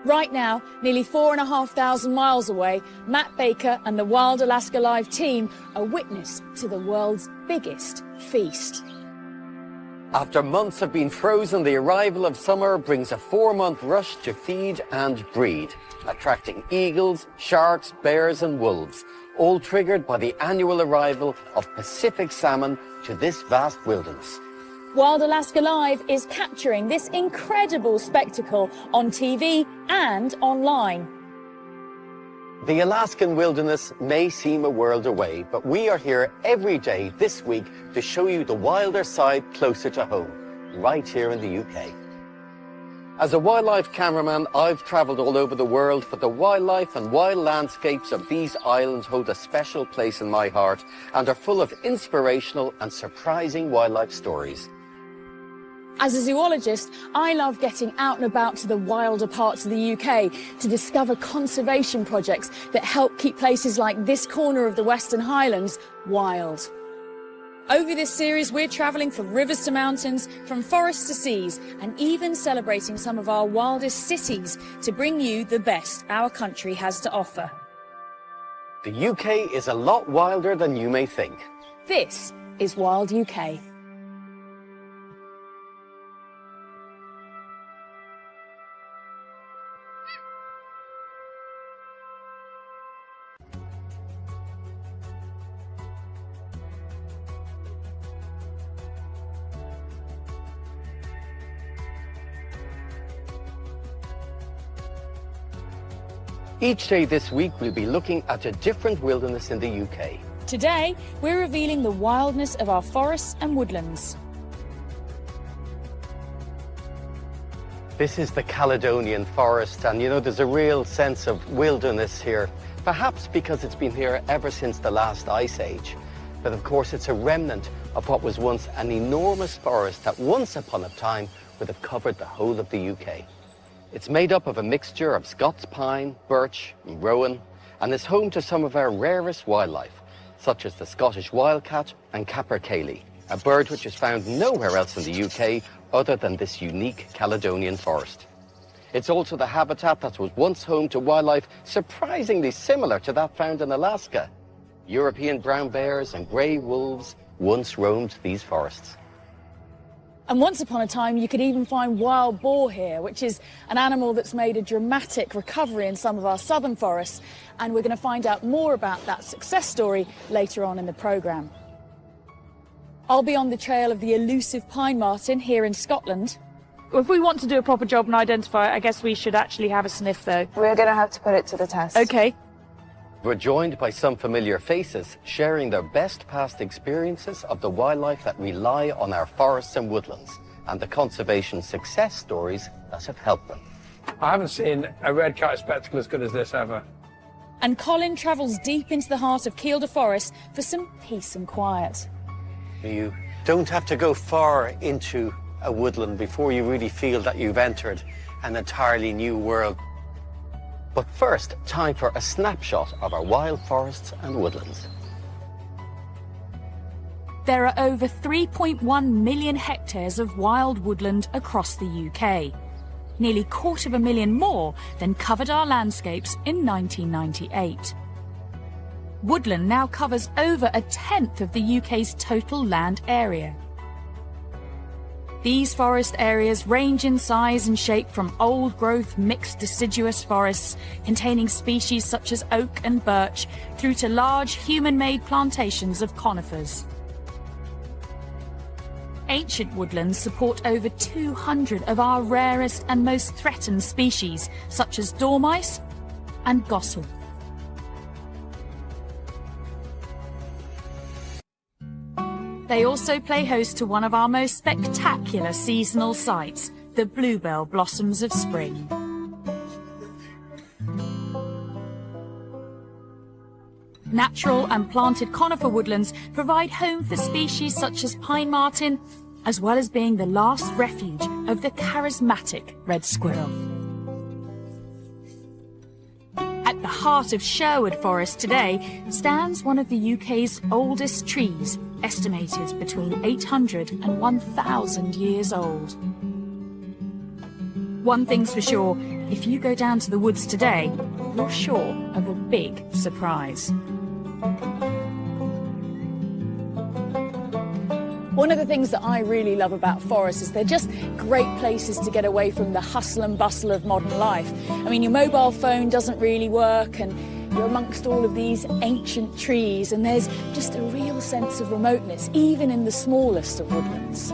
Right now, nearly 4,500 miles away, Matt Baker and the Wild Alaska Live team are witness to the world's biggest feast. After months of being frozen, the arrival of summer brings a 4-month rush to feed and breed, attracting eagles, sharks, bears and wolves, all triggered by the annual arrival of Pacific salmon to this vast wilderness. Wild Alaska Live is capturing this incredible spectacle on TV and online. The Alaskan wilderness may seem a world away, but we are here every day this week to show you the wilder side closer to home, right here in the UK. As a wildlife cameraman, I've travelled all over the world, but the wildlife and wild landscapes of these islands hold a special place in my heart and are full of inspirational and surprising wildlife stories. As a zoologist, I love getting out and about to the wilder parts of the UK to discover conservation projects that help keep places like this corner of the Western Highlands wild. Over this series, we're travelling from rivers to mountains, from forests to seas, and even celebrating some of our wildest cities to bring you the best our country has to offer. The UK is a lot wilder than you may think. This is Wild UK. Each day this week, we'll be looking at a different wilderness in the UK. Today, we're revealing the wildness of our forests and woodlands. This is the Caledonian Forest, and you know, there's a real sense of wilderness here, perhaps because it's been here ever since the last ice age. But of course, it's a remnant of what was once an enormous forest that once upon a time would have covered the whole of the UK. It's made up of a mixture of Scots pine, birch and rowan, and is home to some of our rarest wildlife, such as the Scottish wildcat and capercaillie, a bird which is found nowhere else in the UK other than this unique Caledonian forest. It's also the habitat that was once home to wildlife surprisingly similar to that found in Alaska. European brown bears and grey wolves once roamed these forests. And once upon a time, you could even find wild boar here, which is an animal that's made a dramatic recovery in some of our southern forests. And we're going to find out more about that success story later on in the programme. I'll be on the trail of the elusive pine marten here in Scotland. If we want to do a proper job and identify it, I guess we should actually have a sniff, though. We're going to have to put it to the test. OK. We're joined by some familiar faces, sharing their best past experiences of the wildlife that rely on our forests and woodlands, and the conservation success stories that have helped them. I haven't seen a red kite spectacle as good as this ever. And Colin travels deep into the heart of Kielder Forest for some peace and quiet. You don't have to go far into a woodland before you really feel that you've entered an entirely new world. But first, time for a snapshot of our wild forests and woodlands. There are over 3.1 million hectares of wild woodland across the UK. Nearly 250,000 more than covered our landscapes in 1998. Woodland now covers over 1/10 of the UK's total land area. These forest areas range in size and shape from old-growth mixed deciduous forests containing species such as oak and birch through to large human-made plantations of conifers. Ancient woodlands support over 200 of our rarest and most threatened species, such as dormice and goshawk. They also play host to one of our most spectacular seasonal sights, the bluebell blossoms of spring. Natural and planted conifer woodlands provide home for species such as pine marten, as well as being the last refuge of the charismatic red squirrel. At the heart of Sherwood Forest today stands one of the UK's oldest trees, estimated between 800 and 1,000 years old. One thing's for sure, If you go down to the woods today, you're sure of a big surprise. One of the things that I really love about forests is they're just great places to get away from the hustle and bustle of modern life. I mean, your mobile phone doesn't really work and you're amongst all of these ancient trees, and there's just a real sense of remoteness, even in the smallest of woodlands.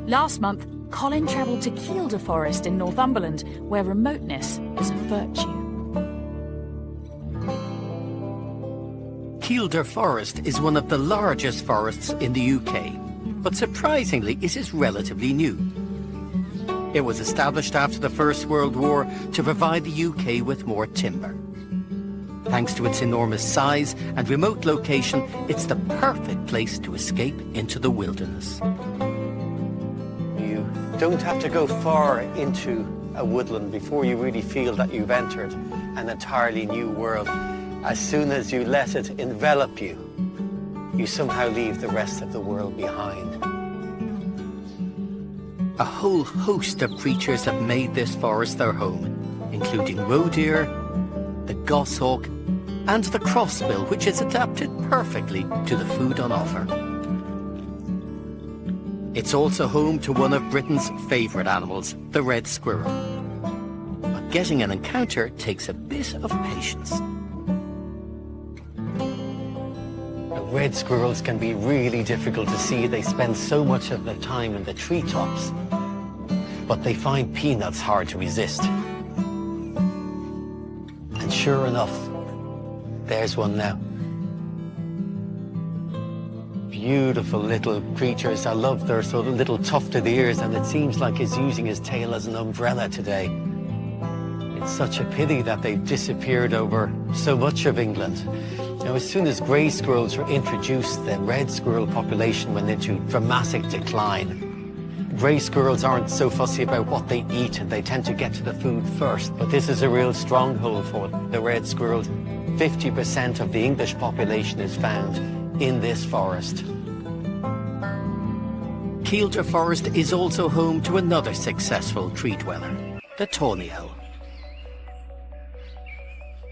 Last month, Colin travelled to Kielder Forest in Northumberland, where remoteness is a virtue. Kielder Forest is one of the largest forests in the UK, but surprisingly it is relatively new. It was established after the First World War to provide the UK with more timber. Thanks to its enormous size and remote location, it's the perfect place to escape into the wilderness. You don't have to go far into a woodland before you really feel that you've entered an entirely new world. As soon as you let it envelop you, you somehow leave the rest of the world behind. A whole host of creatures have made this forest their home, including roe deer, the goshawk, and the crossbill, which is adapted perfectly to the food on offer. It's also home to one of Britain's favourite animals, the red squirrel. But getting an encounter takes a bit of patience. Red squirrels can be really difficult to see. They spend so much of their time in the treetops, but they find peanuts hard to resist. And sure enough, there's one now. Beautiful little creatures. I love their sort of little tufted ears, and it seems like he's using his tail as an umbrella today. It's such a pity that they've disappeared over so much of England. Now, as soon as grey squirrels were introduced, the red squirrel population went into dramatic decline. Grey squirrels aren't so fussy about what they eat, and they tend to get to the food first. But this is a real stronghold for the red squirrels. 50% of the English population is found in this forest. Kielder Forest is also home to another successful tree dweller, the tawny owl.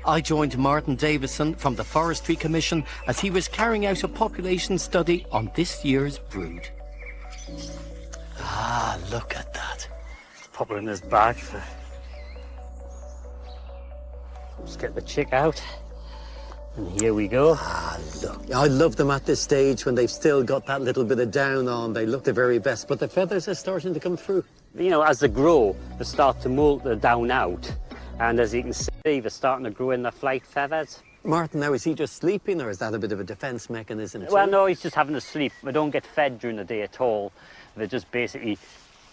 I joined Martin Davison from the Forestry Commission as he was carrying out a population study on this year's brood. Ah, look at that. Pop her in his bag. Just get the chick out. And here we go. Ah, look. I love them at this stage when they've still got that little bit of down on. They look the very best, but the feathers are starting to come through. You know, as they grow, they start to molt the down out. And as you can see, they're starting to grow in their flight feathers. Martin, now, is he just sleeping, or is that a bit of a defence mechanism too? Well, no, he's just having a sleep. They don't get fed during the day at all. They just basically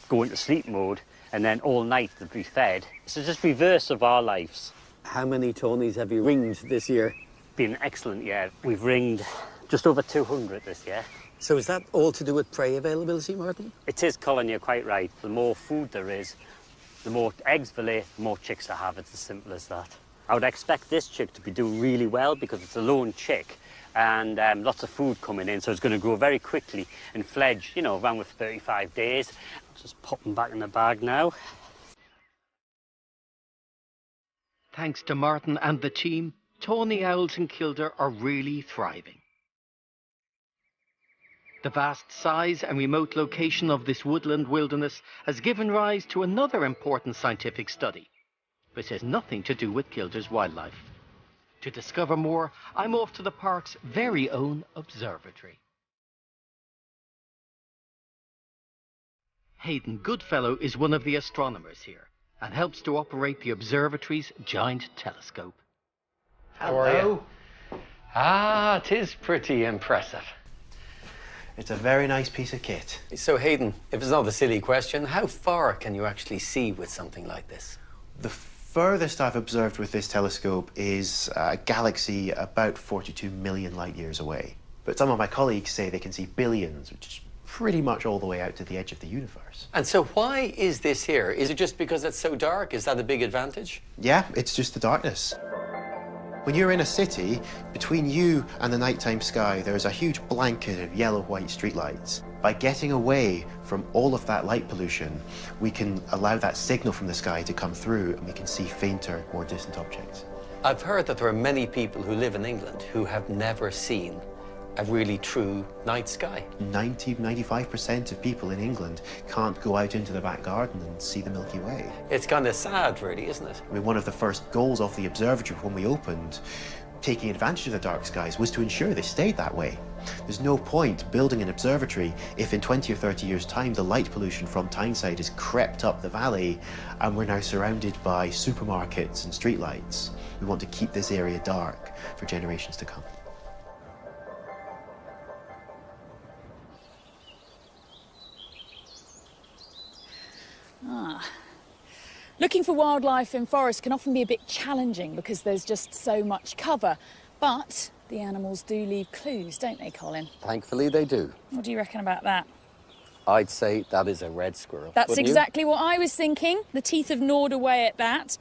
go into sleep mode, and then all night they'll be fed. It's just reverse of our lives. How many tawnies have you ringed this year? Been an excellent year. We've ringed just over 200 this year. So is that all to do with prey availability, Martin? It is, Colin, you're quite right. The more food there is, the more eggs they lay, the more chicks they have. It's as simple as that. I would expect this chick to be doing really well because it's a lone chick and lots of food coming in, so it's going to grow very quickly and fledge, you know, around with 35 days. Just pop them back in the bag now. Thanks to Martin and the team, tawny owls in Kielder are really thriving. The vast size and remote location of this woodland wilderness has given rise to another important scientific study, which has nothing to do with Kielder's wildlife. To discover more, I'm off to the park's very own observatory. Hayden Goodfellow is one of the astronomers here and helps to operate the observatory's giant telescope. How are you? Ah, it is pretty impressive. It's a very nice piece of kit. So, Hayden, if it's not a silly question, how far can you actually see with something like this? The furthest I've observed with this telescope is a galaxy about 42 million light years away. But some of my colleagues say they can see billions, which is pretty much all the way out to the edge of the universe. And so why is this here? Is it just because it's so dark? Is that a big advantage? Yeah, it's just the darkness. When you're in a city, between you and the nighttime sky, there's a huge blanket of yellow-white streetlights. By getting away from all of that light pollution, we can allow that signal from the sky to come through and we can see fainter, more distant objects. I've heard that there are many people who live in England who have never seen a really true night sky. 95% of people in England can't go out into the back garden and see the Milky Way. It's kind of sad, really, isn't it? I mean, one of the first goals of the observatory when we opened, taking advantage of the dark skies, was to ensure they stayed that way. There's no point building an observatory if in 20 or 30 years' time the light pollution from Tyneside has crept up the valley and we're now surrounded by supermarkets and streetlights. We want to keep this area dark for generations to come. Looking for wildlife in forests can often be a bit challenging because there's just so much cover. But the animals do leave clues, don't they, Colin? Thankfully, they do. What do you reckon about that? I'd say that is a red squirrel. That's wouldn't you? exactly what I was thinking. The teeth have gnawed away at that.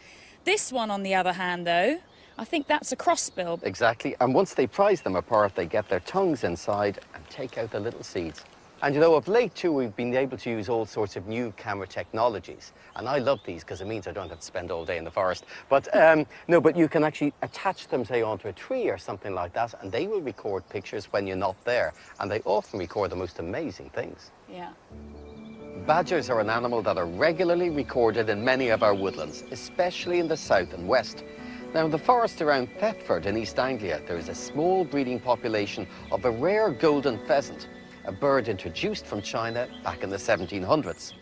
This one, on the other hand, though, I think that's a crossbill. Exactly. And once they prize them apart, they get their tongues inside and take out the little seeds. And you know, of late too, we've been able to use all sorts of new camera technologies. And I love these because it means I don't have to spend all day in the forest. But no, but you can actually attach them, say, onto a tree or something like that, and they will record pictures when you're not there. And they often record the most amazing things. Yeah. Badgers are an animal that are regularly recorded in many of our woodlands, especially in the south and west. Now, in the forest around Thetford in East Anglia, there is a small breeding population of a rare golden pheasant, a bird introduced from China back in the 1700s.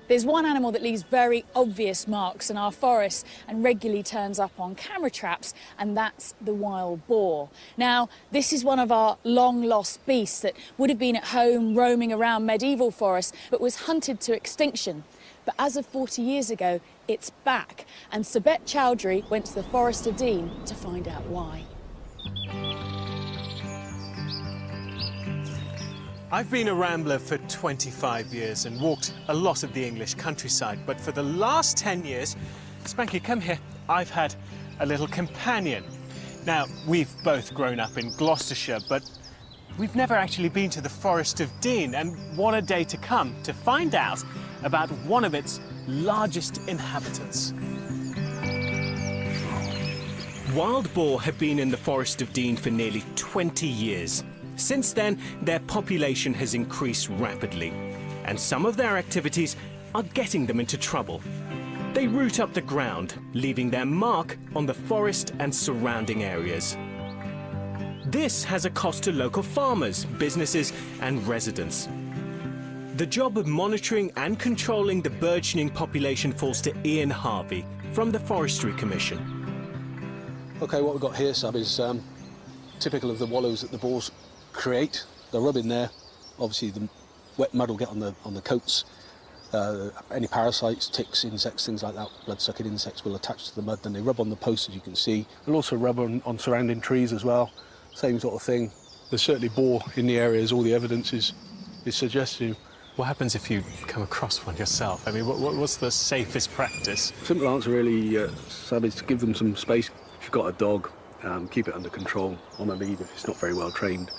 There's one animal that leaves very obvious marks in our forests and regularly turns up on camera traps, and that's the wild boar. Now, this is one of our long-lost beasts that would have been at home roaming around medieval forests, but was hunted to extinction. But as of 40 years ago, it's back, and Sabet Chowdhury went to the Forest of Dean to find out why. I've been a rambler for 25 years and walked a lot of the English countryside, but for the last 10 years, Spanky, come here, I've had a little companion. Now, we've both grown up in Gloucestershire, but we've never actually been to the Forest of Dean, and what a day to come to find out about one of its largest inhabitants. Wild boar have been in the Forest of Dean for nearly 20 years. Since then, their population has increased rapidly, and some of their activities are getting them into trouble. They root up the ground, leaving their mark on the forest and surrounding areas. This has a cost to local farmers, businesses, and residents. The job of monitoring and controlling the burgeoning population falls to Ian Harvey from the Forestry Commission. OK, what we've got here, Sab, is typical of the wallows that the boars create. They'll rub in there. Obviously, the wet mud will get on the coats. Any parasites, ticks, insects, things like that, blood-sucking insects will attach to the mud. Then they rub on the posts, as you can see. They'll also rub on surrounding trees as well. Same sort of thing. There's certainly boar in the area, as all the evidence is suggesting. What happens if you come across one yourself? I mean, what's the safest practice? Simple answer, really, Sab, is to give them some space. If you've got a dog, keep it under control on a lead if it's not very well trained.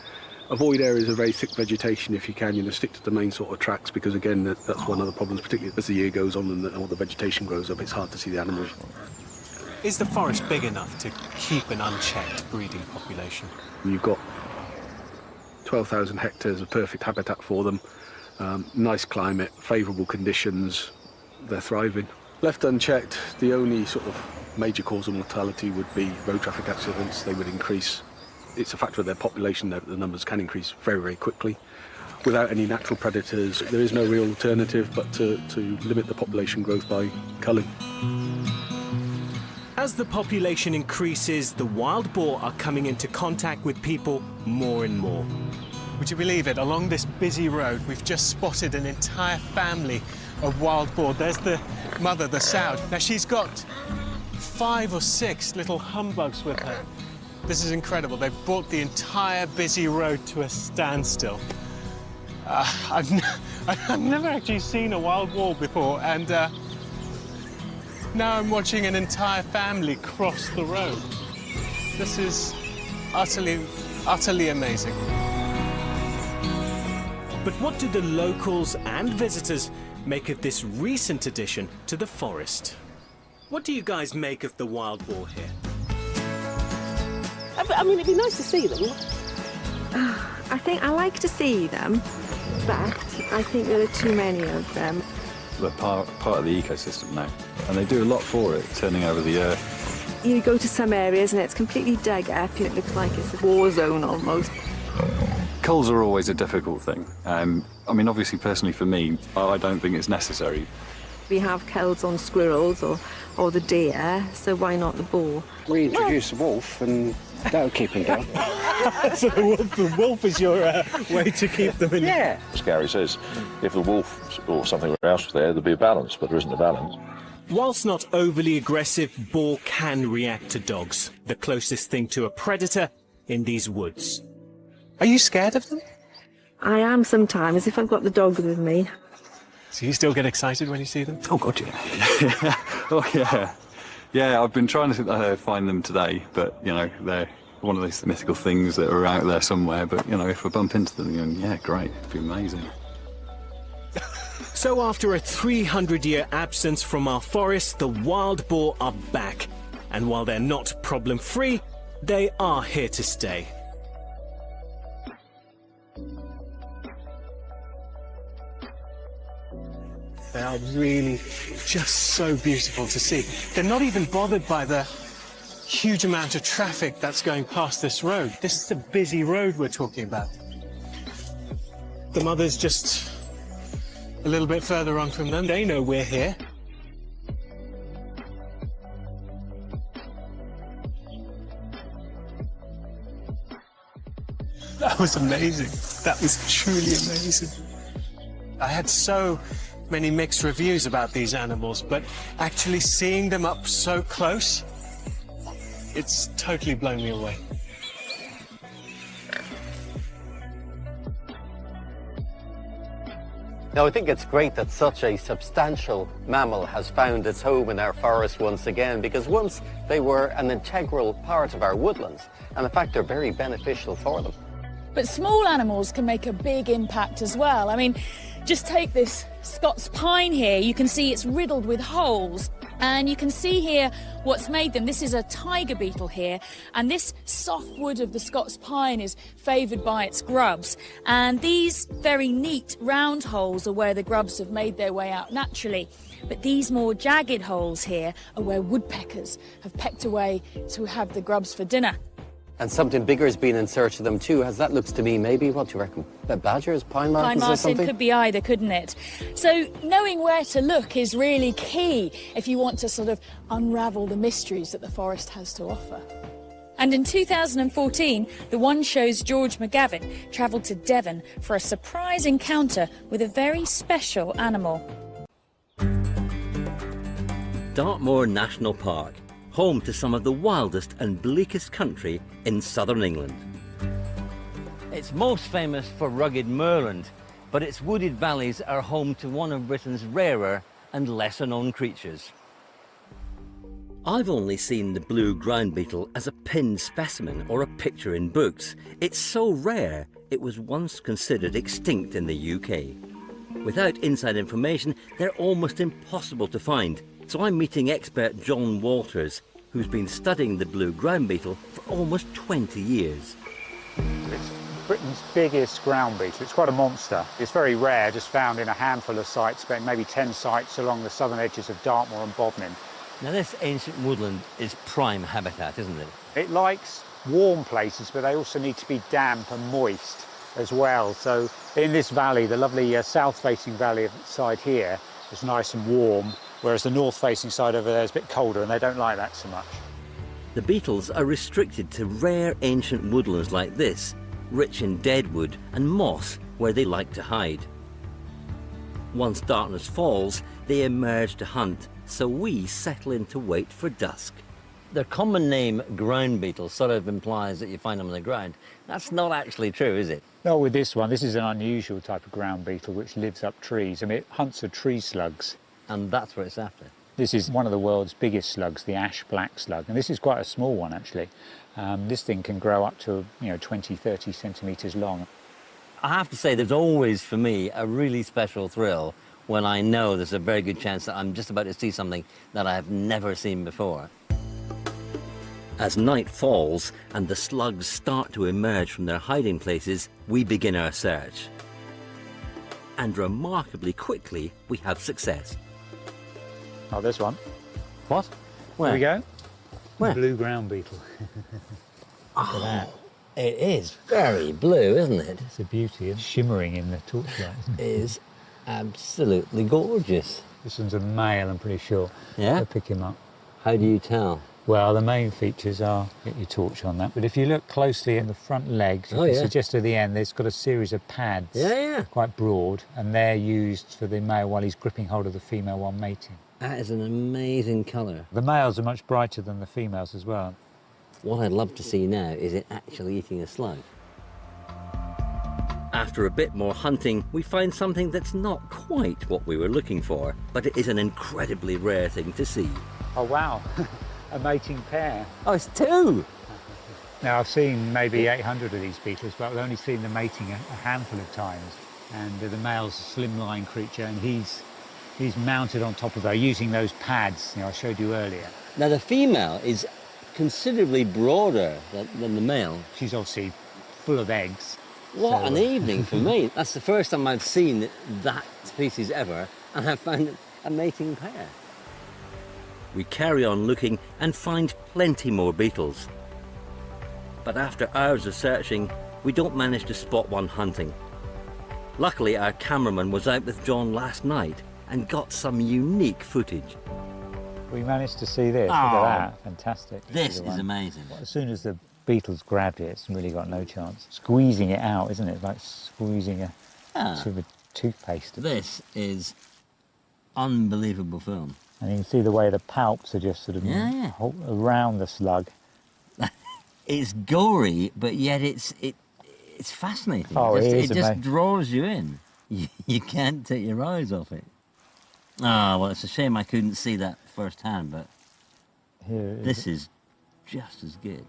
Avoid areas of very thick vegetation if you can. You know, stick to the main sort of tracks because, again, that's one of the problems, particularly as the year goes on and all the vegetation grows up. It's hard to see the animals. Is the forest big enough to keep an unchecked breeding population? You've got 12,000 hectares of perfect habitat for them. Nice climate, favourable conditions. They're thriving. Left unchecked, the only sort of major cause of mortality would be road traffic accidents. They would increase. It's a factor of their population that the numbers can increase very, very quickly. Without any natural predators, there is no real alternative but to limit the population growth by culling. As the population increases, the wild boar are coming into contact with people more and more. Would you believe it? Along this busy road, we've just spotted an entire family of wild boar. There's the mother, the sow. Now, she's got 5 or 6 little humbugs with her. This is incredible. They've brought the entire busy road to a standstill. I've never actually seen a wild boar before, and now I'm watching an entire family cross the road. This is utterly amazing. But what do the locals and visitors make of this recent addition to the forest? What do you guys make of the wild boar here? I mean, it'd be nice to see them. I think I like to see them, but I think there are too many of them. They're part of the ecosystem now, and they do a lot for it, turning over the earth. You go to some areas and it's completely dug up. It looks like it's a war zone almost. Culls are always a difficult thing. I mean, obviously, personally for me, I don't think it's necessary. We have culls on squirrels or the deer, so why not the boar? We introduced the wolf, and that'll keep him down. So the wolf is your way to keep them in? Yeah. As Gary says, if the wolf or something else was there, there'd be a balance, but there isn't a balance. Whilst not overly aggressive, boar can react to dogs, the closest thing to a predator in these woods. Are you scared of them? I am sometimes, if I've got the dog with me. So you still get excited when you see them? Oh, God, yeah. Oh, yeah. Yeah, I've been trying to find them today, but, you know, they're one of those mythical things that are out there somewhere. But, you know, if I bump into them, yeah, great, it'd be amazing. So after a 300-year absence from our forests, the wild boar are back. And while they're not problem-free, they are here to stay. They are really just so beautiful to see. They're not even bothered by the huge amount of traffic that's going past this road. This is a busy road we're talking about. The mother's just a little bit further on from them. They know we're here. That was amazing. That was truly amazing. I had so many mixed reviews about these animals, but actually seeing them up so close, it's totally blown me away. Now, I think it's great that such a substantial mammal has found its home in our forest once again, because once they were an integral part of our woodlands, and in fact they're very beneficial for them. But small animals can make a big impact as well. I mean, just take this Scots pine here. You can see it's riddled with holes. And you can see here what's made them. This is a tiger beetle here. And this soft wood of the Scots pine is favoured by its grubs. And these very neat round holes are where the grubs have made their way out naturally. But these more jagged holes here are where woodpeckers have pecked away to have the grubs for dinner. And something bigger has been in search of them too, as that looks to me, maybe, what do you reckon? Badgers, pine martens Pine or marten something? could be either, couldn't it? So knowing where to look is really key if you want to sort of unravel the mysteries that the forest has to offer. And in 2014, the One Show's George McGavin travelled to Devon for a surprise encounter with a very special animal. Dartmoor National Park, home to some of the wildest and bleakest country in southern England. It's most famous for rugged moorland, but its wooded valleys are home to one of Britain's rarer and lesser-known creatures. I've only seen the blue ground beetle as a pinned specimen or a picture in books. It's so rare, it was once considered extinct in the UK. Without inside information, they're almost impossible to find. So I'm meeting expert John Walters, who's been studying the blue ground beetle for almost 20 years. It's Britain's biggest ground beetle. It's quite a monster. It's very rare, just found in a handful of sites, maybe 10 sites along the southern edges of Dartmoor and Bodmin. Now this ancient woodland is prime habitat, isn't it? It likes warm places, but they also need to be damp and moist as well. So in this valley, the lovely south-facing valley side here is nice and warm, whereas the north-facing side over there is a bit colder, and they don't like that so much. The beetles are restricted to rare ancient woodlands like this, rich in deadwood and moss where they like to hide. Once darkness falls, they emerge to hunt, so we settle in to wait for dusk. Their common name, ground beetle, sort of implies that you find them on the ground. That's not actually true, is it? Not with this one. This is an unusual type of ground beetle which lives up trees. I mean, it hunts for tree slugs. And that's what it's after. This is one of the world's biggest slugs, the ash black slug, and this is quite a small one actually. This thing can grow up to 20, 30 centimetres long. I have to say, there's always, for me, a really special thrill when I know there's a very good chance that I'm just about to see something that I have never seen before. As night falls and the slugs start to emerge from their hiding places, we begin our search. And remarkably quickly, we have success. Oh, this one. What? Where? Here we go. Where? Blue ground beetle. Oh, it is very blue, isn't it? It's a beauty and shimmering in the torchlight. It is absolutely gorgeous. This one's a male, I'm pretty sure. Yeah? I'll pick him up. How do you tell? Well, the main features are, get your torch on that, but if you look closely at the front legs, you can see just at the end, there's got a series of pads. Yeah. Quite broad, and they're used for the male while he's gripping hold of the female while mating. That is an amazing colour. The males are much brighter than the females as well. What I'd love to see now is it actually eating a slug. After a bit more hunting, we find something that's not quite what we were looking for, but it is an incredibly rare thing to see. Oh, wow. A mating pair. Oh, it's two! Now, I've seen maybe 800 of these beetles, but I've only seen them mating a handful of times. And the male's a slimline creature, and he's mounted on top of her using those pads I showed you earlier. Now, the female is considerably broader than the male. She's obviously full of eggs. What an evening for me. That's the first time I've seen that species ever, and I've found a mating pair. We carry on looking and find plenty more beetles. But after hours of searching, we don't manage to spot one hunting. Luckily, our cameraman was out with John last night and got some unique footage. We managed to see this. Look at that. Fantastic. This is amazing. As soon as the beetles grabbed it, it's really got no chance. Squeezing it out, isn't it? Like squeezing a tube of toothpaste. This is unbelievable film. And you can see the way the palps are just sort of around the slug. It's gory, but yet it's fascinating. Oh, it just draws you in. You can't take your eyes off it. Ah, well, it's a shame I couldn't see that firsthand, but this is just as good.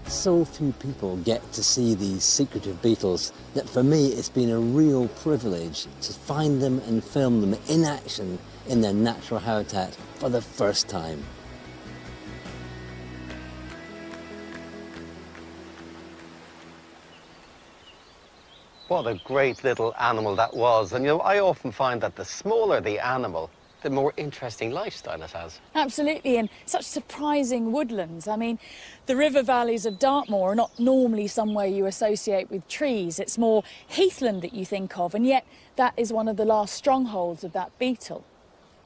So few people get to see these secretive beetles that for me it's been a real privilege to find them and film them in action in their natural habitat for the first time. What a great little animal that was. And I often find that the smaller the animal, the more interesting lifestyle it has. Absolutely, and such surprising woodlands. I mean, the river valleys of Dartmoor are not normally somewhere you associate with trees. It's more heathland that you think of, and yet that is one of the last strongholds of that beetle.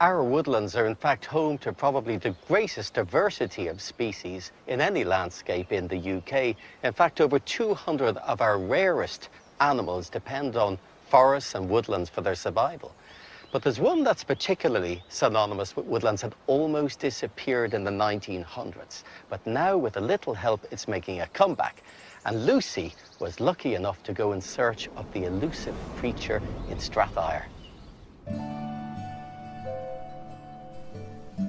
Our woodlands are in fact home to probably the greatest diversity of species in any landscape in the UK. In fact, over 200 of our rarest animals depend on forests and woodlands for their survival. But there's one that's particularly synonymous with woodlands that almost disappeared in the 1900s. But now, with a little help, it's making a comeback. And Lucy was lucky enough to go in search of the elusive creature in Strathire.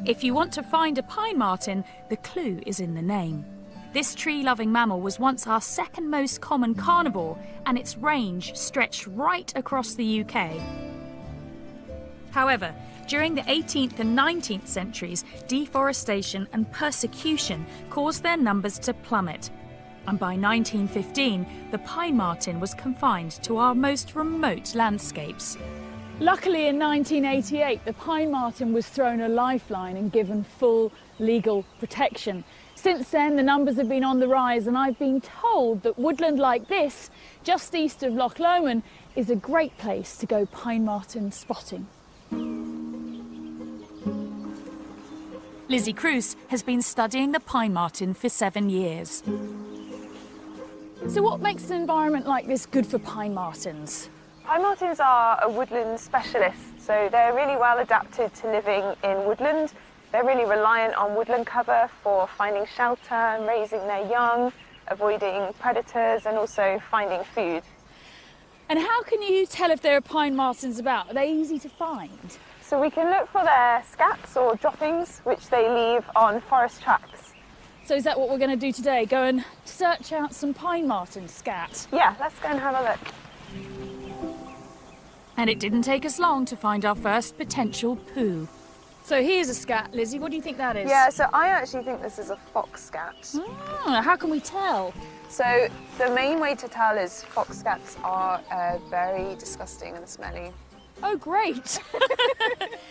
If you want to find a pine marten, the clue is in the name. This tree-loving mammal was once our second most common carnivore, and its range stretched right across the UK. However, during the 18th and 19th centuries, deforestation and persecution caused their numbers to plummet. And by 1915, the pine marten was confined to our most remote landscapes. Luckily, in 1988, the pine marten was thrown a lifeline and given full legal protection. Since then, the numbers have been on the rise, and I've been told that woodland like this, just east of Loch Lomond, is a great place to go pine marten spotting. Lizzie Cruz has been studying the pine marten for 7 years. So what makes an environment like this good for pine martens? Pine martens are a woodland specialist, so they're really well adapted to living in woodland. They're really reliant on woodland cover for finding shelter and raising their young, avoiding predators and also finding food. And how can you tell if there are pine martens about? Are they easy to find? So we can look for their scats or droppings, which they leave on forest tracks. So is that what we're going to do today? Go and search out some pine marten scat? Yeah, let's go and have a look. And it didn't take us long to find our first potential poo. So here's a scat, Lizzie. What do you think that is? Yeah, so I actually think this is a fox scat. How can we tell? So the main way to tell is fox scats are very disgusting and smelly. Oh, great.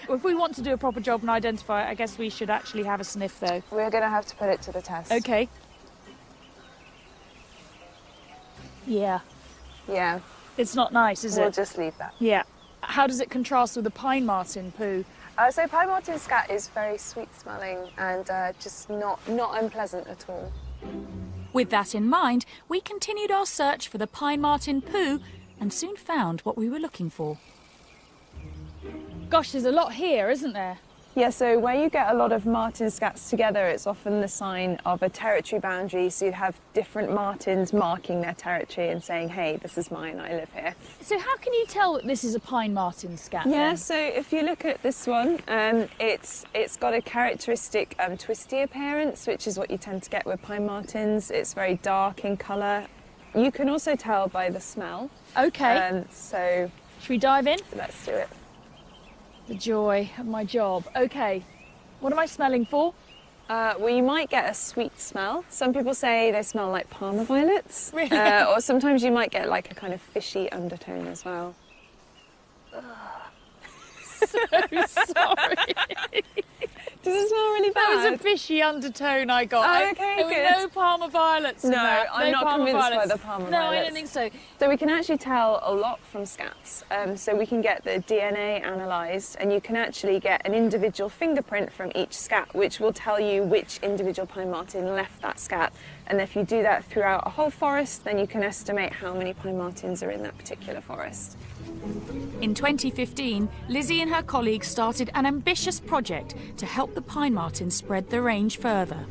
If we want to do a proper job and identify it, I guess we should actually have a sniff, though. We're going to have to put it to the test. OK. Yeah. Yeah. It's not nice, is it? We'll just leave that. Yeah. How does it contrast with the pine marten poo? So pine marten scat is very sweet smelling and just not unpleasant at all. With that in mind, we continued our search for the pine marten poo and soon found what we were looking for. Gosh, there's a lot here, isn't there? Yeah, so where you get a lot of marten scats together, it's often the sign of a territory boundary. So you'd have different martens marking their territory and saying, hey, this is mine, I live here. So how can you tell that this is a pine marten scat? Yeah, then? so if you look at this one, it's got a characteristic twisty appearance, which is what you tend to get with pine martens. It's very dark in colour. You can also tell by the smell. OK. So should we dive in? Let's do it. The joy of my job. OK. What am I smelling for? Well, you might get a sweet smell. Some people say they smell like Parma violets. Really? Or sometimes you might get like a kind of fishy undertone as well. So sorry. Does it smell really bad? That was a fishy undertone I got. Oh, okay, there were good. no Parma violets in No, that. I'm not Parma convinced violets. by the Parma No, violets. I don't think so. So we can actually tell a lot from scats. So we can get the DNA analysed and you can actually get an individual fingerprint from each scat, which will tell you which individual pine marten left that scat. And if you do that throughout a whole forest, then you can estimate how many pine martens are in that particular forest. In 2015, Lizzie and her colleagues started an ambitious project to help the pine marten spread the range further.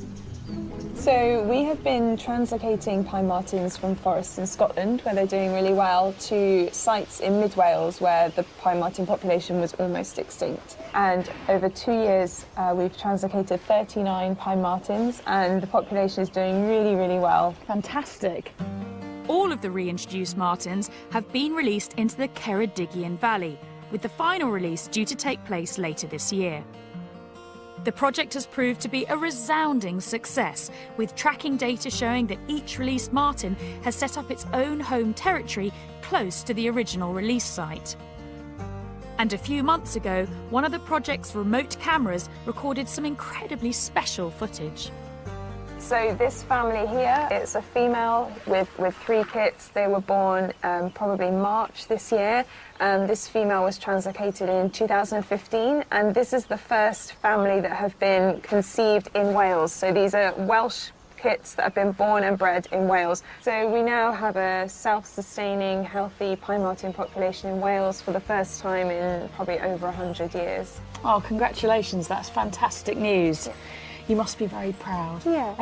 So we have been translocating pine martens from forests in Scotland, where they're doing really well, to sites in mid Wales where the pine marten population was almost extinct. And over 2 years, we've translocated 39 pine martens, and the population is doing really, really well. Fantastic. All of the reintroduced martens have been released into the Ceredigion Valley, with the final release due to take place later this year. The project has proved to be a resounding success, with tracking data showing that each released marten has set up its own home territory close to the original release site. And a few months ago, one of the project's remote cameras recorded some incredibly special footage. So this family here, it's a female with 3 kits. They were born probably March this year. This female was translocated in 2015, and this is the first family that have been conceived in Wales. So these are Welsh kits that have been born and bred in Wales. So we now have a self-sustaining, healthy pine marten population in Wales for the first time in probably over 100 years. Oh, congratulations. That's fantastic news. You must be very proud. Yeah.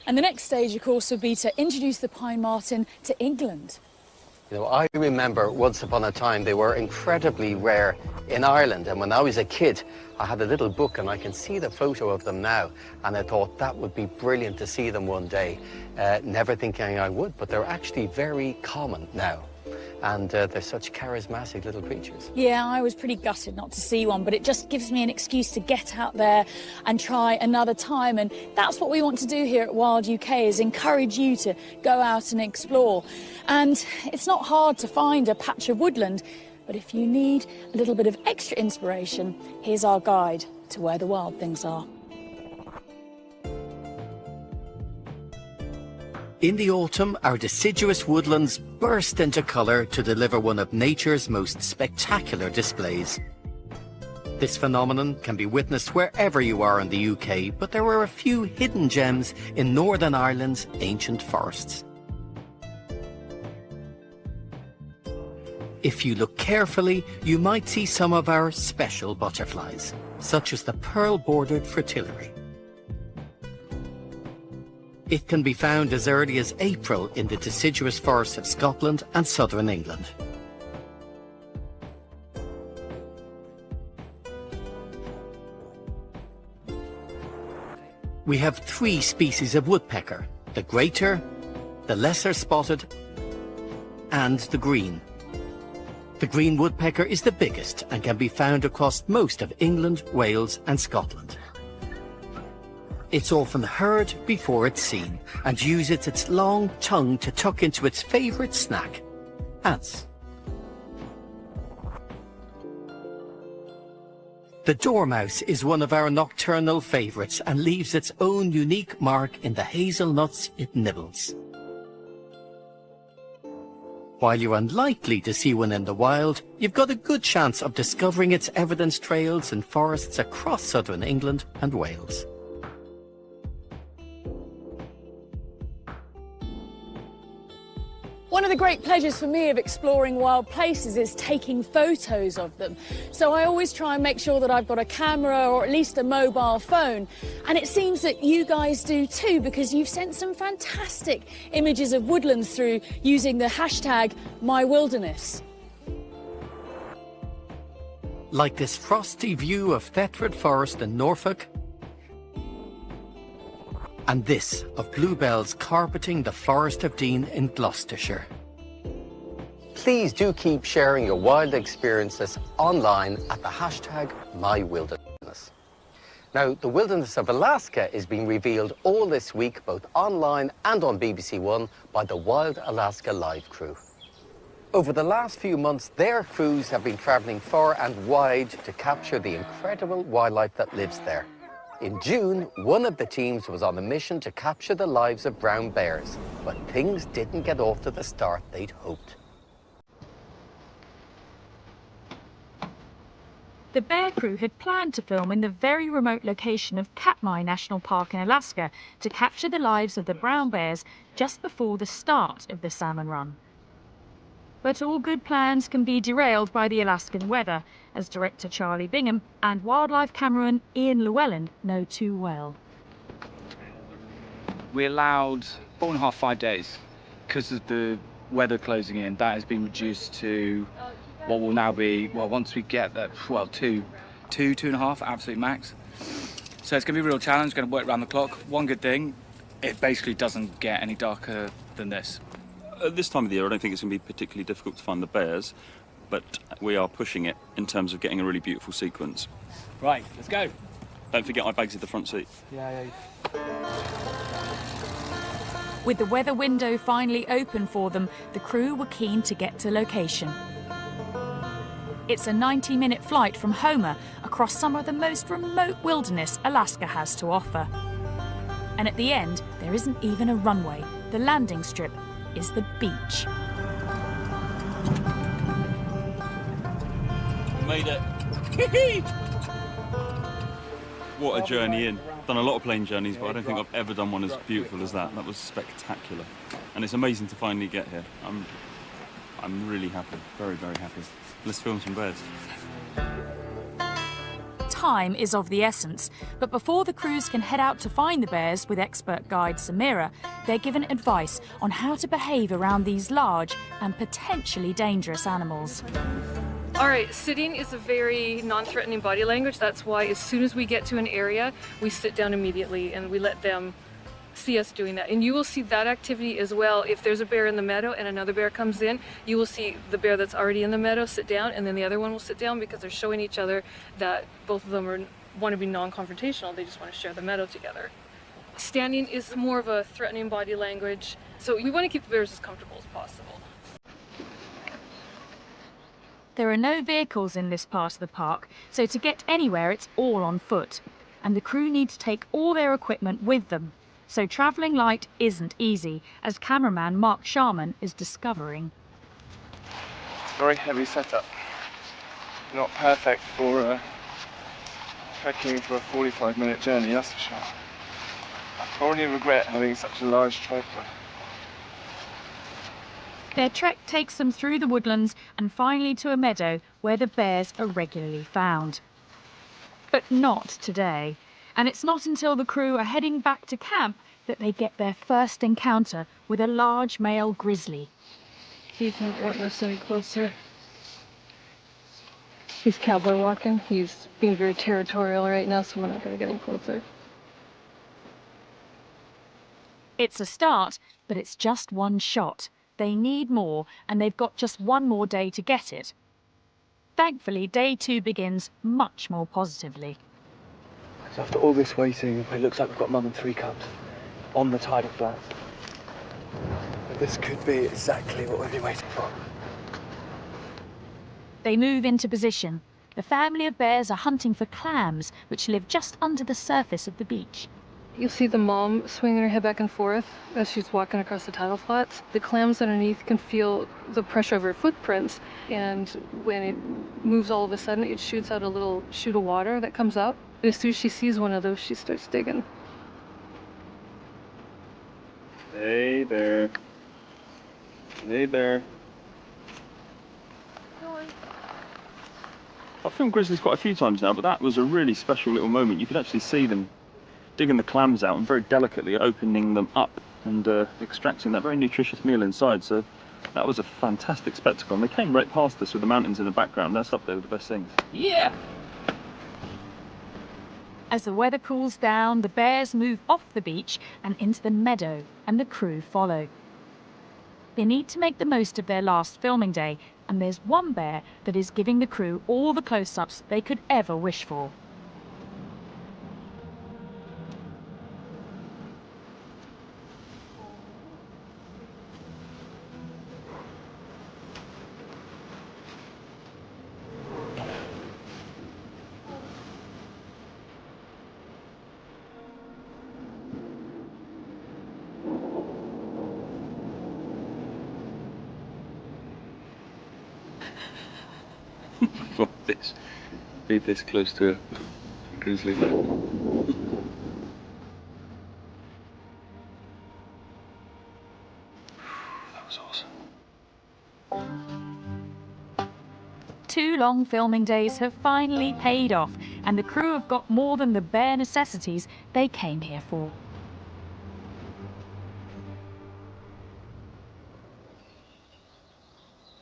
And the next stage, of course, would be to introduce the pine marten to England. You know, I remember once upon a time they were incredibly rare in Ireland, and when I was a kid I had a little book and I can see the photo of them now, and I thought that would be brilliant to see them one day. Never thinking I would, but they're actually very common now. And they're such charismatic little creatures. Yeah, I was pretty gutted not to see one, but it just gives me an excuse to get out there and try another time. And that's what we want to do here at Wild UK, is encourage you to go out and explore. And it's not hard to find a patch of woodland, but if you need a little bit of extra inspiration, here's our guide to where the wild things are. In the autumn, our deciduous woodlands burst into colour to deliver one of nature's most spectacular displays. This phenomenon can be witnessed wherever you are in the UK, but there are a few hidden gems in Northern Ireland's ancient forests. If you look carefully, you might see some of our special butterflies, such as the pearl-bordered fritillary. It can be found as early as April in the deciduous forests of Scotland and southern England. We have 3 species of woodpecker: the greater, the lesser spotted, and the green. The green woodpecker is the biggest and can be found across most of England, Wales and Scotland. It's often heard before it's seen and uses its long tongue to tuck into its favourite snack, ants. The dormouse is one of our nocturnal favourites and leaves its own unique mark in the hazelnuts it nibbles. While you're unlikely to see one in the wild, you've got a good chance of discovering its evidence trails in forests across southern England and Wales. One of the great pleasures for me of exploring wild places is taking photos of them. So I always try and make sure that I've got a camera or at least a mobile phone. And it seems that you guys do too, because you've sent some fantastic images of woodlands through using the hashtag #MyWilderness. Like this frosty view of Thetford Forest in Norfolk, and this of bluebells carpeting the Forest of Dean in Gloucestershire. Please do keep sharing your wild experiences online at the hashtag #MyWilderness. Now, the wilderness of Alaska is being revealed all this week, both online and on BBC One, by the Wild Alaska Live crew. Over the last few months, their crews have been travelling far and wide to capture the incredible wildlife that lives there. In June, one of the teams was on a mission to capture the lives of brown bears, but things didn't get off to the start they'd hoped. The bear crew had planned to film in the very remote location of Katmai National Park in Alaska to capture the lives of the brown bears just before the start of the salmon run. But all good plans can be derailed by the Alaskan weather, as director Charlie Bingham and wildlife cameraman Ian Llewellyn know too well. We allowed 4.5, 5 days because of the weather closing in. That has been reduced to what will now be, well, once we get that, well, 2.5 absolute max. So it's going to be a real challenge, going to work around the clock. One good thing, it basically doesn't get any darker than this. At this time of the year, I don't think it's going to be particularly difficult to find the bears, but we are pushing it in terms of getting a really beautiful sequence. Right, let's go. Don't forget my bag's in the front seat. Yeah. With the weather window finally open for them, the crew were keen to get to location. It's a 90-minute flight from Homer across some of the most remote wilderness Alaska has to offer. And at the end, there isn't even a runway. The landing strip is the beach. Made it. What a journey in. Done a lot of plane journeys, but I don't think I've ever done one as beautiful as that. That was spectacular. And it's amazing to finally get here. I'm really happy, very, very happy. Let's film some birds. Time is of the essence, but before the crews can head out to find the bears with expert guide Samira, they're given advice on how to behave around these large and potentially dangerous animals. All right, sitting is a very non-threatening body language. That's why as soon as we get to an area, we sit down immediately and we let them see us doing that. And you will see that activity as well. If there's a bear in the meadow and another bear comes in, you will see the bear that's already in the meadow sit down, and then the other one will sit down, because they're showing each other that both of them want to be non-confrontational. They just want to share the meadow together. Standing is more of a threatening body language. So we want to keep the bears as comfortable as possible. There are no vehicles in this part of the park, so to get anywhere it's all on foot. And the crew need to take all their equipment with them. So travelling light isn't easy, as cameraman Mark Sharman is discovering. Very heavy setup. Not perfect for trekking for a 45-minute journey, that's for sure. I probably regret having such a large tripod. Their trek takes them through the woodlands and finally to a meadow where the bears are regularly found. But not today. And it's not until the crew are heading back to camp that they get their first encounter with a large male grizzly. He's not wanting us any closer. He's cowboy walking. He's being very territorial right now, so we're not going to get him closer. It's a start, but it's just one shot. They need more, and they've got just one more day to get it. Thankfully, day 2 begins much more positively. So after all this waiting, it looks like we've got Mum and 3 cubs on the tidal flats. This could be exactly what we've been waiting for. They move into position. The family of bears are hunting for clams, which live just under the surface of the beach. You'll see the mom swinging her head back and forth as she's walking across the tidal flats. The clams underneath can feel the pressure of her footprints, and when it moves all of a sudden, it shoots out a little shoot of water that comes up. And as soon as she sees one of those, she starts digging. Hey there. Hey there. I've filmed grizzlies quite a few times now, but that was a really special little moment. You could actually see them digging the clams out and very delicately opening them up and extracting that very nutritious meal inside. So that was a fantastic spectacle. And they came right past us with the mountains in the background. That's up there with the best things. Yeah! As the weather cools down, the bears move off the beach and into the meadow, and the crew follow. They need to make the most of their last filming day, and there's one bear that is giving the crew all the close-ups they could ever wish for. Be this close to a grizzly. That was awesome. 2 long filming days have finally paid off, and the crew have got more than the bare necessities they came here for.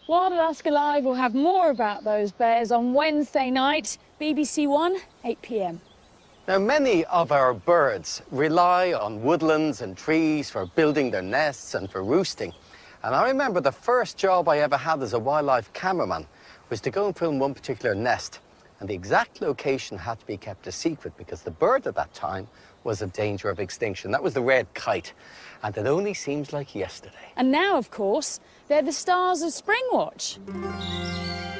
Wild Alaska Live will have more about those bears on Wednesday night, BBC One, 8 p.m. Now, many of our birds rely on woodlands and trees for building their nests and for roosting. And I remember the first job I ever had as a wildlife cameraman was to go and film one particular nest. And the exact location had to be kept a secret because the bird at that time was in danger of extinction. That was the red kite. And it only seems like yesterday. And now, of course, they're the stars of Springwatch.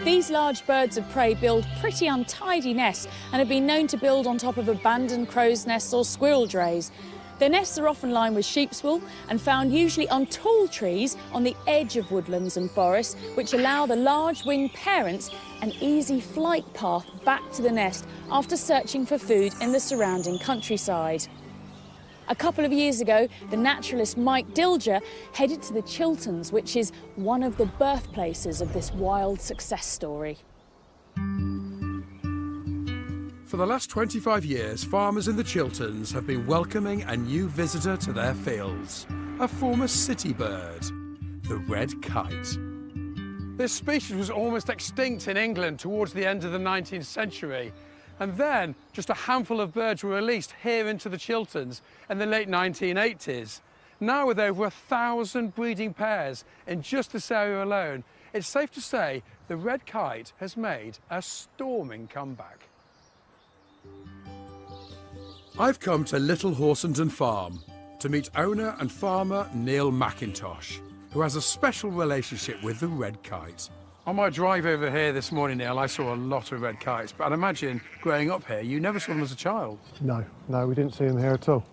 These large birds of prey build pretty untidy nests and have been known to build on top of abandoned crow's nests or squirrel drays. Their nests are often lined with sheep's wool and found usually on tall trees on the edge of woodlands and forests, which allow the large-winged parents an easy flight path back to the nest after searching for food in the surrounding countryside. A couple of years ago, the naturalist Mike Dilger headed to the Chilterns, which is one of the birthplaces of this wild success story. For the last 25 years, farmers in the Chilterns have been welcoming a new visitor to their fields, a former city bird, the red kite. This species was almost extinct in England towards the end of the 19th century. And then just a handful of birds were released here into the Chilterns in the late 1980s. Now with over 1,000 breeding pairs in just this area alone, it's safe to say the red kite has made a storming comeback. I've come to Little Horsenden Farm to meet owner and farmer Neil McIntosh, who has a special relationship with the red kite. On my drive over here this morning, Neil, I saw a lot of red kites, but I'd imagine growing up here, you never saw them as a child. No, we didn't see them here at all.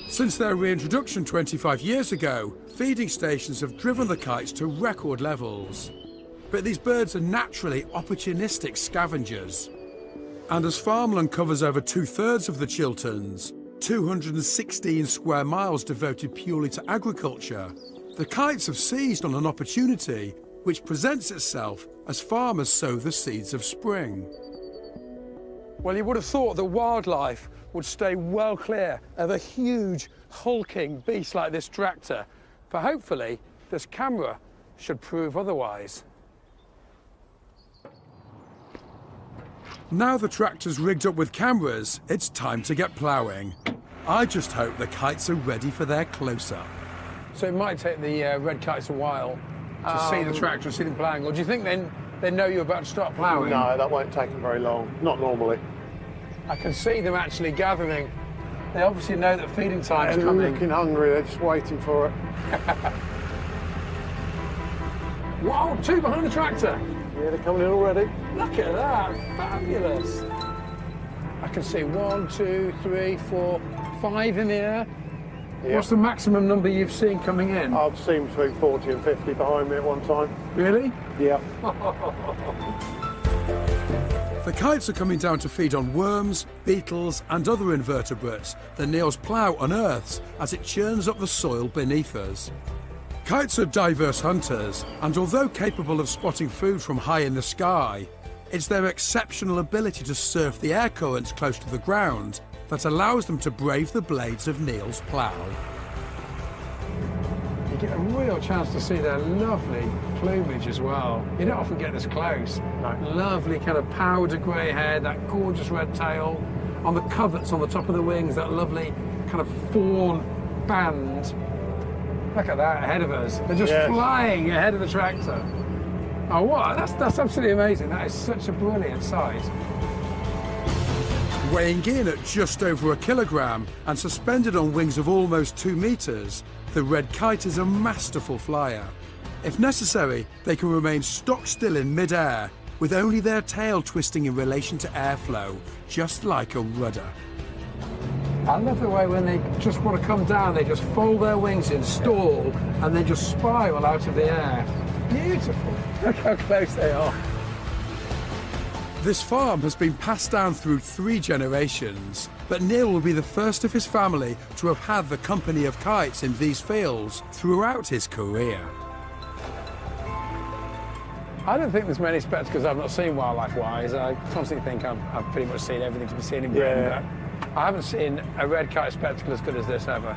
Since their reintroduction 25 years ago, feeding stations have driven the kites to record levels. But these birds are naturally opportunistic scavengers. And as farmland covers over 2/3 of the Chilterns, 216 square miles devoted purely to agriculture, the kites have seized on an opportunity which presents itself as farmers sow the seeds of spring. Well, you would have thought that wildlife would stay well clear of a huge, hulking beast like this tractor, but hopefully this camera should prove otherwise. Now the tractor's rigged up with cameras, it's time to get ploughing. I just hope the kites are ready for their close-up. So it might take the red kites a while to see the tractor, see them ploughing, or do you think they know you're about to start ploughing? No, that won't take them very long. Not normally. I can see them actually gathering. They obviously know that feeding time's They're coming. looking hungry, they're just waiting for it. Wow, 2 behind the tractor. Yeah, they're coming in already. Look at that, fabulous. I can see 1, 2, 3, 4, 5 in the air. Yeah. What's the maximum number you've seen coming in? I've seen between 40 and 50 behind me at one time. Really? Yeah. The kites are coming down to feed on worms, beetles and other invertebrates that Neil's plough unearths as it churns up the soil beneath us. Kites are diverse hunters, and although capable of spotting food from high in the sky, it's their exceptional ability to surf the air currents close to the ground that allows them to brave the blades of Neil's plough. You get a real chance to see their lovely plumage as well. You don't often get this close. No. Lovely kind of powder grey hair, that gorgeous red tail. On the coverts on the top of the wings, that lovely kind of fawn band. Look at that ahead of us. They're just flying ahead of the tractor. Oh, what? That's absolutely amazing. That is such a brilliant sight. Weighing in at just over 1 kilogram and suspended on wings of almost 2 meters, the red kite is a masterful flyer. If necessary, they can remain stock still in mid-air, with only their tail twisting in relation to airflow, just like a rudder. I love the way when they just want to come down, they just fold their wings in, stall, and then just spiral out of the air. Beautiful. Look how close they are. This farm has been passed down through 3 generations, but Neil will be the first of his family to have had the company of kites in these fields throughout his career. I don't think there's many spectacles I've not seen wildlife-wise. I constantly think I've pretty much seen everything to be seen in Britain. Yeah. But I haven't seen a red kite spectacle as good as this ever.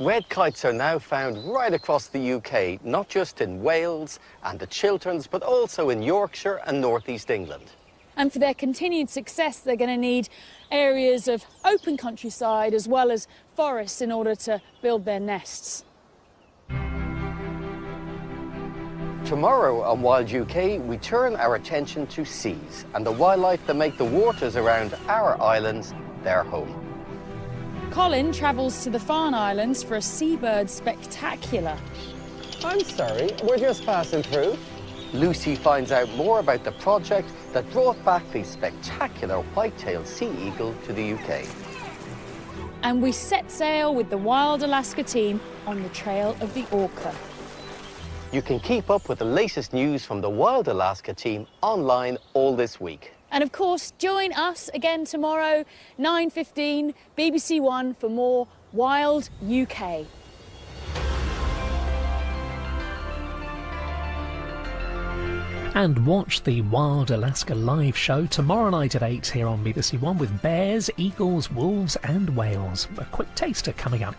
Red kites are now found right across the UK, not just in Wales and the Chilterns, but also in Yorkshire and North East England. And for their continued success, they're going to need areas of open countryside as well as forests in order to build their nests. Tomorrow on Wild UK, we turn our attention to seas and the wildlife that make the waters around our islands their home. Colin travels to the Farne Islands for a seabird spectacular. I'm sorry, we're just passing through. Lucy finds out more about the project that brought back the spectacular white-tailed sea eagle to the UK. And we set sail with the Wild Alaska team on the trail of the orca. You can keep up with the latest news from the Wild Alaska team online all this week. And of course, join us again tomorrow, 9:15, BBC One for more Wild UK. And watch the Wild Alaska live show tomorrow night at 8 here on BBC One with bears, eagles, wolves and whales. A quick taster coming up.